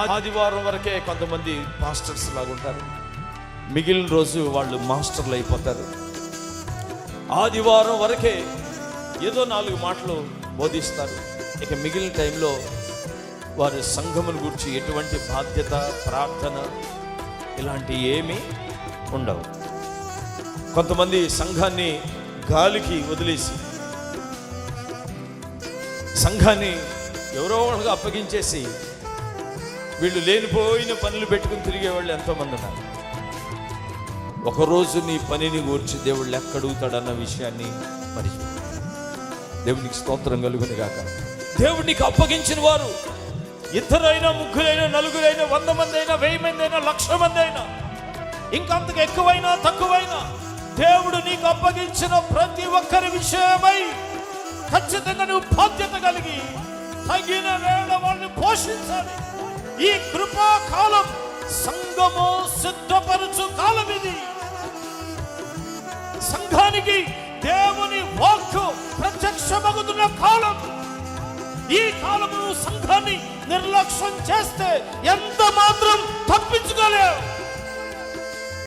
ఆదివారం వరకే కొంతమంది మాస్టర్స్ లాగా ఉంటారు, మిగిలిన రోజు వాళ్ళు మాస్టర్లు అయిపోతారు. ఆదివారం వరకే ఏదో 4 మాటలు బోధిస్తారు, ఇక మిగిలిన టైంలో వారి సంఘమును గురించి ఎటువంటి బాధ్యత, ప్రార్థన ఇలాంటి ఏమీ ఉండవు. కొంతమంది సంఘాన్ని గాలికి వదిలేసి, సంఘాన్ని ఎవరో వాళ్ళకి అప్పగించేసి వీళ్ళు లేనిపోయిన పనులు పెట్టుకుని తిరిగే వాళ్ళు ఎంతోమంది ఉన్నారు. ఒకరోజు నీ పనిని గూర్చి దేవుడు లెక్క అడుగుతాడన్న విషయాన్ని మరిచి దేవునికి స్తోత్రం కలుగును గాక. దేవుడికి అప్పగించిన వారు 2 అయినా 3 అయినా 4 అయినా 100 మంది అయినా 1000 మంది అయినా 1,00,000 మంది అయినా ఇంకంతకు ఎక్కువైనా తక్కువైనా దేవుడు నీకు అప్పగించిన ప్రతి ఒక్కరి విషయమై ఖచ్చితంగా నువ్వు బాధ్యత కలిగి తగిన వేళ వాళ్ళని పోషించాలి. ఈ కృపా కాలం సంఘము సిద్ధపరచు కాలం ఇది. సంఘానికి దేవుని వాక్కు ప్రత్యక్షమగుతున్న కాలం. ఈ కాలము సంఘాన్ని నిర్లక్ష్యం చేస్తే ఎంత మాత్రం తప్పించుకోలేవు.